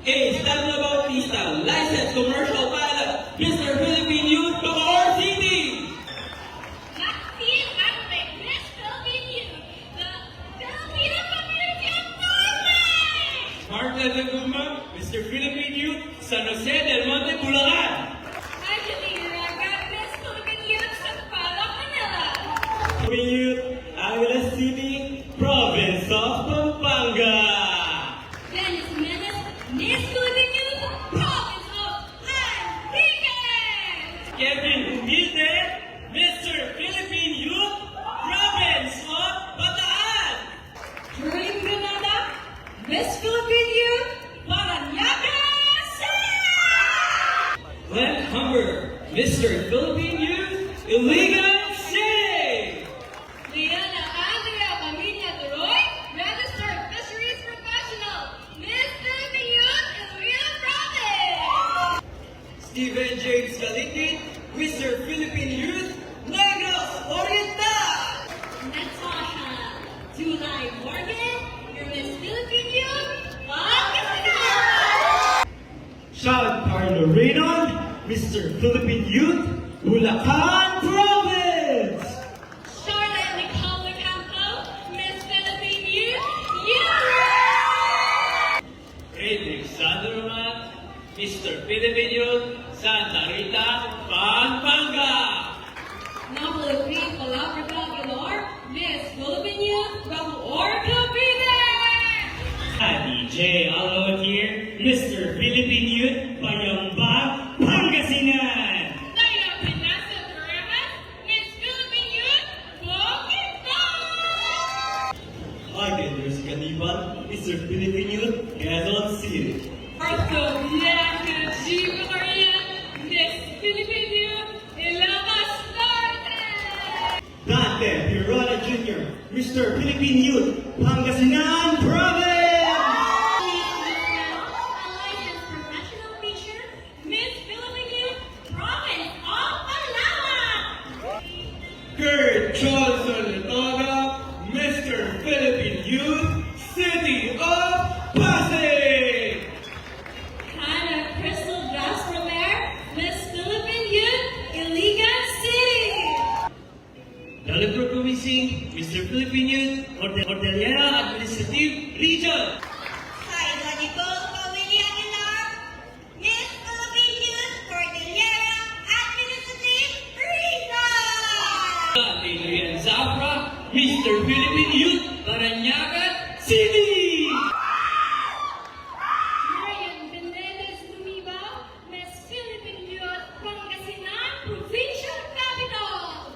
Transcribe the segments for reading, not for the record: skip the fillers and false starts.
A. Stella Bautista, licensed commercial pilot, Mr. Philippine Youth, Bacoor City. Maxine Andre, Miss Philippine Youth, the Filipino Community Employment. Mark Ladaguma, Mr. Philippine Youth, San Jose del Monte, Bulacan. Angelina Raga, Miss Philippine Youth, Sampaloc, Manila. Philippine Youth, Angeles City, Province of Pampanga. Dennis Menes, Miss Philippine Youth, Province of Antique. Kevin Humilde, Mr. Philippine Youth, Province of Bataan. Jerlyn Granada, Miss Philippine Youth, Paranaque City. Glenn Humber, Mr. Philippine Youth, Iligan City. Liana Andrea Pamina Turoy, Registered Fisheries Professional, Miss Philippine Youth, Iloilo Province. Steven James Galitin, Mr. Philippine Youth, Negros Oriental. Natasha July Morgan, your Miss Philippine Youth, Pangasinan. Sean Carlo Reynold, Mr. Philippine Youth, Bulacan Province. Charlotte Nicole Campo, Miss Philippine Youth, Youth. Frederick Sandoman, Mr. Philippine Youth, Santa Rita, Pampanga. Napoli Queen Palabrca Galore, Miss Philippine Youth, Bacoor Cavite. DJ Alawatier, Mr. Philippine Youth, Payamba, Pangasinan. Naina Pinasa Torremas, Miss Philippine Youth, Bukidnon. Argenders Caniban, Mr. Philippine Youth, Quezon City. Arthur Bianca G. Maria, Miss Philippine Youth, Ilocos Norte. Dante Pirona Jr., Mr. Philippine Youth, Pangasinan Province. A licensed professional teacher, Miss Philippine Youth, Province of Palawan. Kurt Johnson Letoga, Mr. Philippine Youth, City of Pasig. Hannah Crystal Gastromer, Miss Philippine Youth, Iligan City. Dalibro Promising, Mr. Philippine Youth, Cordillera Administrative Region. Saida Nicole Pawili Aguilar, Miss Philippine Youth, Cordillera Administrative Region. Adrian Zafra, Mr. Philippine Youth, Paranaque City. Marian Menendez Lumiba, Miss Philippine Youth, Pangasinan Provincial Capital.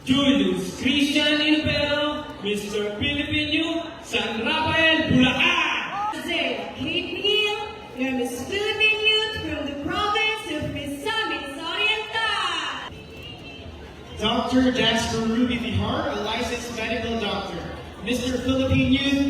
Julius Christian Impero, Mr. Philippine Youth, San Rafael, Bulacan. Jose Kate Neal, your Miss Philippine Youth from the province of Misamis Oriental. Dr. Jasper Ruby Vihar, a licensed medical doctor. Mr. Philippine Youth,